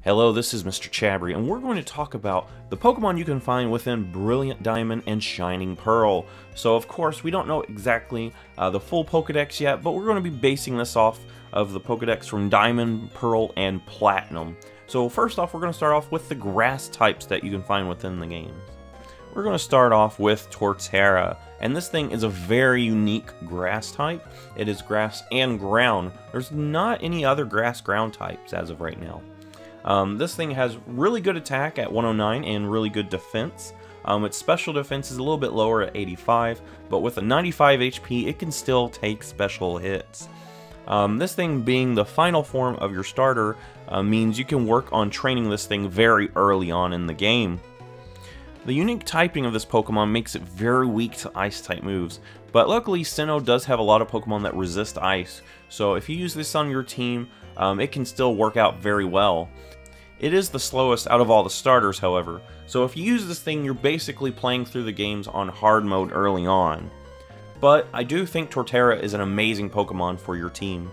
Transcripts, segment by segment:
Hello, this is MrChabry, and we're going to talk about the Pokemon you can find within Brilliant Diamond and Shining Pearl. So, of course, we don't know exactly the full Pokedex yet, but we're going to be basing this off of the Pokedex from Diamond, Pearl, and Platinum. So, first off, we're going to start off with the grass types that you can find within the games. We're going to start off with Torterra, and this thing is a very unique grass type. It is grass and ground. There's not any other grass-ground types as of right now. This thing has really good attack at 109 and really good defense. Its special defense is a little bit lower at 85, but with a 95 HP, it can still take special hits. This thing being the final form of your starter means you can work on training this thing very early on in the game. The unique typing of this Pokemon makes it very weak to Ice-type moves, but luckily Sinnoh does have a lot of Pokemon that resist Ice, so if you use this on your team, it can still work out very well. It is the slowest out of all the starters, however, so if you use this thing, you're basically playing through the games on hard mode early on. But I do think Torterra is an amazing Pokemon for your team.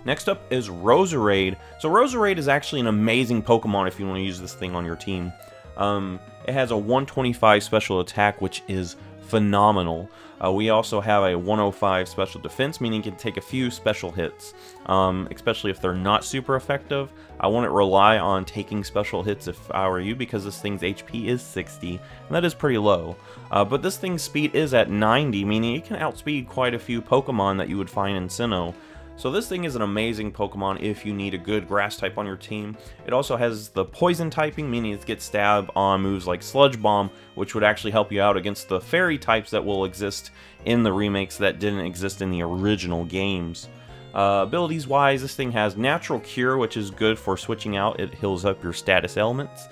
Next up is Rosarite. So Rosarite is actually an amazing Pokemon if you want to use this thing on your team. It has a 125 special attack, which is phenomenal. We also have a 105 special defense, meaning it can take a few special hits, especially if they're not super effective. I wouldn't rely on taking special hits if I were you, because this thing's HP is 60, and that is pretty low. But this thing's speed is at 90, meaning it can outspeed quite a few Pokemon that you would find in Sinnoh. So this thing is an amazing Pokemon if you need a good grass type on your team. It also has the poison typing, meaning it gets stab on moves like Sludge Bomb, which would actually help you out against the fairy types that will exist in the remakes that didn't exist in the original games. Abilities wise, this thing has Natural Cure, which is good for switching out. It heals up your status elements.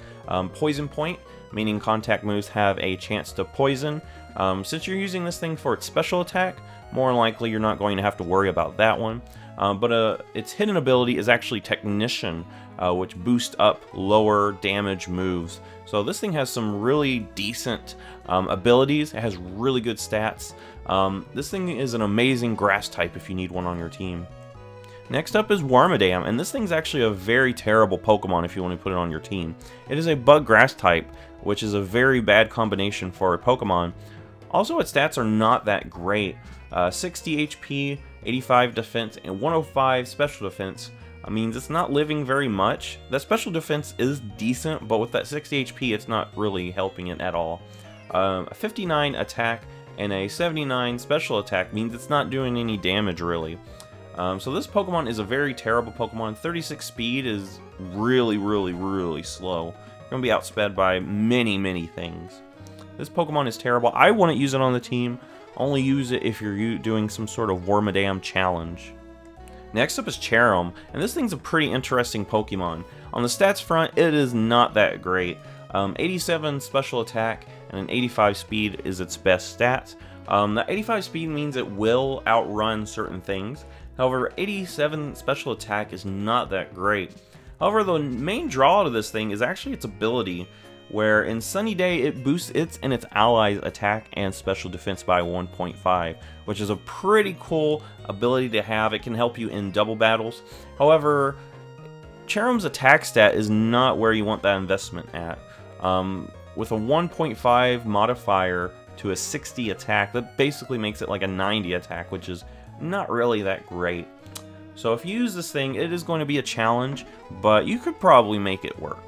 Poison Point, meaning contact moves have a chance to poison. Since you're using this thing for its special attack, more likely you're not going to have to worry about that one. But its hidden ability is actually Technician, which boosts up lower damage moves. So this thing has some really decent abilities. It has really good stats. This thing is an amazing grass type if you need one on your team. Next up is Wormadam, and this thing's actually a very terrible Pokemon if you want to put it on your team. It is a bug grass type, which is a very bad combination for a Pokemon. Also, its stats are not that great. 60 HP, 85 defense, and 105 special defense means it's not living very much. That special defense is decent, but with that 60 HP, it's not really helping it at all. A 59 attack and a 79 special attack means it's not doing any damage, really. So this Pokemon is a very terrible Pokemon. 36 speed is really slow. You're going to be outsped by many things. This Pokemon is terrible. I wouldn't use it on the team. Only use it if you're doing some sort of Wormadam challenge. Next up is Cherum, and this thing's a pretty interesting Pokemon. On the stats front, it is not that great. 87 special attack and an 85 speed is its best stats. The 85 speed means it will outrun certain things. However, 87 special attack is not that great. However, the main draw to this thing is actually its ability, where in Sunny Day it boosts its and its allies' attack and special defense by 1.5, which is a pretty cool ability to have. It can help you in double battles. However, Cherum's attack stat is not where you want that investment at. With a 1.5 modifier to a 60 attack, that basically makes it like a 90 attack, which is not really that great. So if you use this thing, it is going to be a challenge, but you could probably make it work.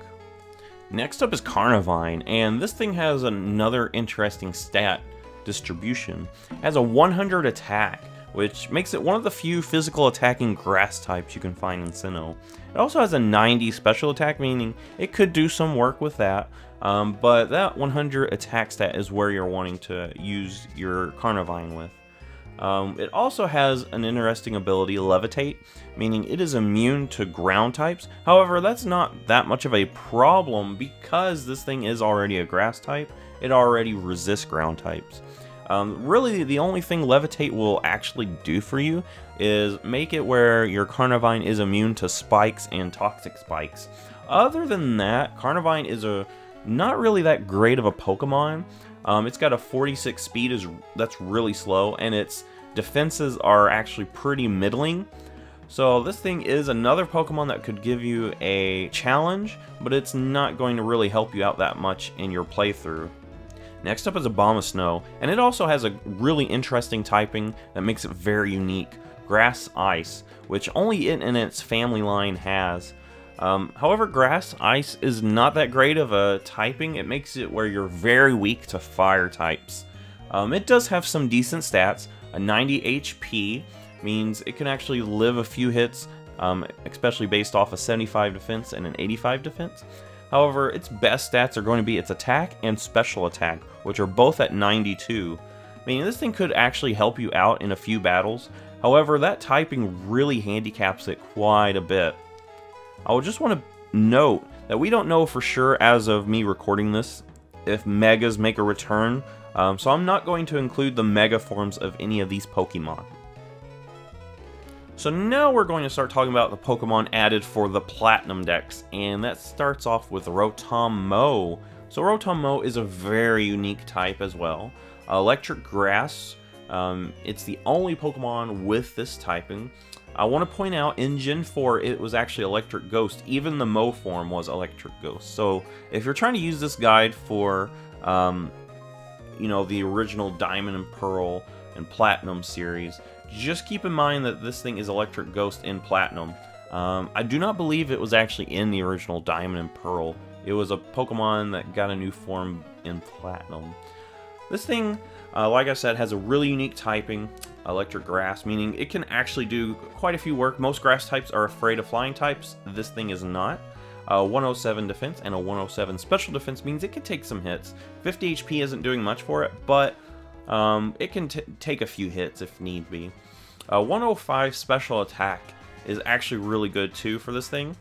Next up is Carnivine, and this thing has another interesting stat distribution. It has a 100 attack, which makes it one of the few physical attacking grass types you can find in Sinnoh. It also has a 90 special attack, meaning it could do some work with that, but that 100 attack stat is where you're wanting to use your Carnivine with. It also has an interesting ability, Levitate, meaning it is immune to ground types. However, that's not that much of a problem because this thing is already a grass type. It already resists ground types. Really, the only thing Levitate will actually do for you is make it where your Carnivine is immune to spikes and toxic spikes. Other than that, Carnivine is not really that great of a Pokemon. It's got a 46 speed, that's really slow, and its defenses are actually pretty middling. So this thing is another Pokemon that could give you a challenge, but it's not going to really help you out that much in your playthrough. Next up is Abomasnow, and it also has a really interesting typing that makes it very unique. Grass Ice, which only it and its family line has. However, Grass Ice is not that great of a typing. It makes it where you're very weak to fire types. It does have some decent stats. A 90 HP means it can actually live a few hits, especially based off a 75 defense and an 85 defense. However, its best stats are going to be its attack and special attack, which are both at 92. Meaning this thing could actually help you out in a few battles. However, that typing really handicaps it quite a bit. I would just want to note that we don't know for sure as of me recording this if Megas make a return, so I'm not going to include the Mega forms of any of these Pokemon. So now we're going to start talking about the Pokemon added for the Platinum decks, and that starts off with Rotomo. So Rotomo is a very unique type as well. Electric Grass, it's the only Pokemon with this typing. I want to point out, in Gen 4, it was actually Electric Ghost. Even the Mo form was Electric Ghost. So if you're trying to use this guide for, you know, the original Diamond and Pearl and Platinum series, just keep in mind that this thing is Electric Ghost in Platinum. I do not believe it was actually in the original Diamond and Pearl. It was a Pokemon that got a new form in Platinum. This thing, like I said, has a really unique typing, Electric Grass, meaning it can actually do quite a few work. Most grass types are afraid of flying types. This thing is not. 107 defense and a 107 special defense means it can take some hits. 50 HP isn't doing much for it, but it can take a few hits if need be. 105 special attack is actually really good too for this thing,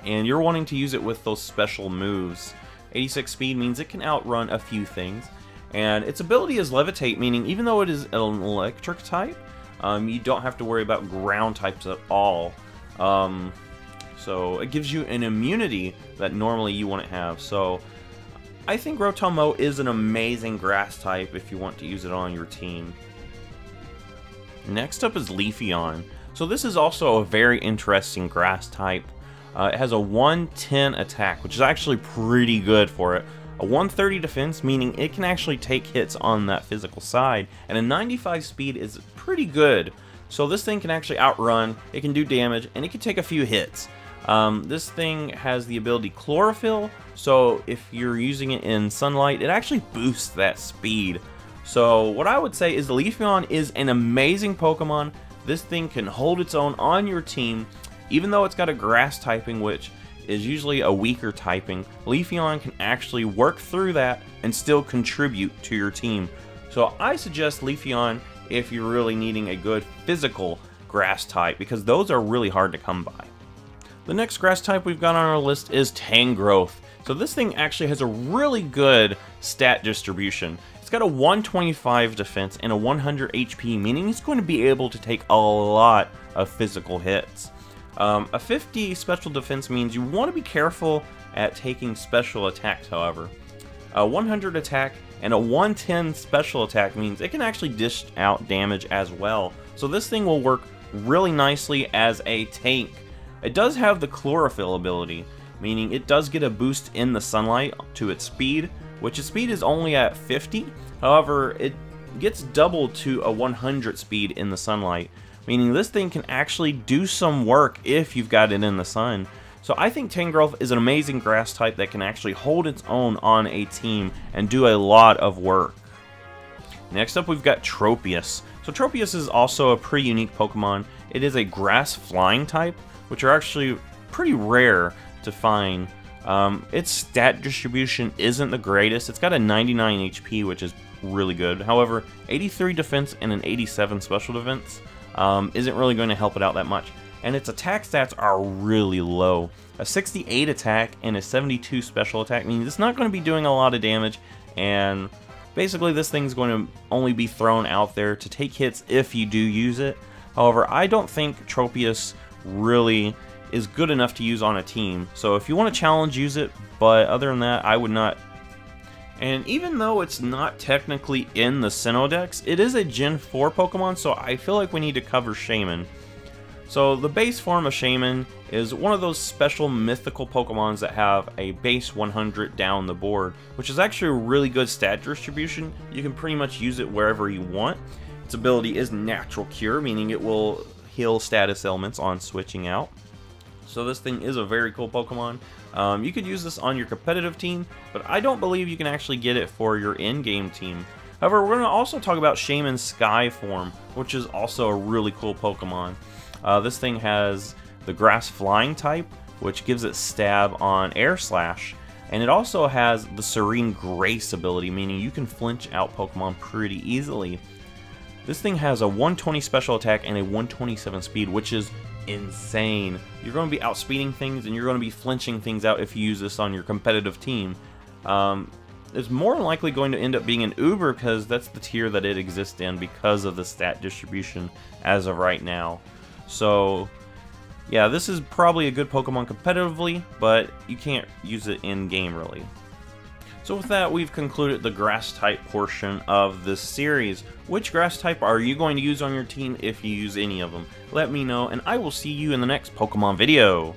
and you're wanting to use it with those special moves. 86 speed means it can outrun a few things, and its ability is Levitate, meaning even though it is an electric type, you don't have to worry about ground types at all. So it gives you an immunity that normally you wouldn't have. So I think Rotomo is an amazing grass type if you want to use it on your team. Next up is Leafeon. So this is also a very interesting grass type. It has a 110 attack, which is actually pretty good for it. A 130 defense, meaning it can actually take hits on that physical side. And a 95 speed is pretty good. So this thing can actually outrun, it can do damage, and it can take a few hits. This thing has the ability Chlorophyll, so if you're using it in sunlight, it actually boosts that speed. So what I would say is the Leafeon is an amazing Pokemon. This thing can hold its own on your team, even though it's got a grass typing, which is usually a weaker typing. Leafeon can actually work through that and still contribute to your team. So I suggest Leafeon if you're really needing a good physical grass type, because those are really hard to come by. The next grass type we've got on our list is Tang Growth. So this thing actually has a really good stat distribution. It's got a 125 defense and a 100 HP, meaning it's going to be able to take a lot of physical hits. A 50 special defense means you want to be careful at taking special attacks, however. A 100 attack and a 110 special attack means it can actually dish out damage as well. So this thing will work really nicely as a tank. It does have the Chlorophyll ability, meaning it does get a boost in the sunlight to its speed, which its speed is only at 50. However, it gets doubled to a 100 speed in the sunlight, meaning this thing can actually do some work if you've got it in the sun. So I think Tang Growth is an amazing grass type that can actually hold its own on a team and do a lot of work. Next up we've got Tropius. So Tropius is also a pretty unique Pokemon. It is a grass flying type, which are actually pretty rare to find. Its stat distribution isn't the greatest. It's got a 99 HP, which is really good. However, 83 defense and an 87 special defense isn't really going to help it out that much. And its attack stats are really low. A 68 attack and a 72 special attack means it's not going to be doing a lot of damage, and basically this thing's going to only be thrown out there to take hits if you do use it. However, I don't think Tropius really is good enough to use on a team. So if you want to challenge, use it, but other than that, I would not. And even though it's not technically in the Sinnoh decks, it is a Gen 4 Pokemon, so I feel like we need to cover Shaymin. So the base form of Shaymin is one of those special mythical Pokemons that have a base 100 down the board, which is actually a really good stat distribution. You can pretty much use it wherever you want. Its ability is Natural Cure, meaning it will heal status ailments on switching out. So this thing is a very cool Pokemon. You could use this on your competitive team, but I don't believe you can actually get it for your in-game team. However, we're going to also talk about Shaymin's Sky form, which is also a really cool Pokemon. This thing has the Grass Flying type, which gives it stab on Air Slash, and it also has the Serene Grace ability, meaning you can flinch out Pokemon pretty easily. This thing has a 120 special attack and a 127 speed, which is insane. You're going to be outspeeding things and you're going to be flinching things out if you use this on your competitive team. It's more than likely going to end up being an Uber because that's the tier that it exists in because of the stat distribution as of right now. So yeah, this is probably a good Pokemon competitively, but you can't use it in game really. So with that, we've concluded the grass type portion of this series. Which grass type are you going to use on your team if you use any of them? Let me know, and I will see you in the next Pokemon video.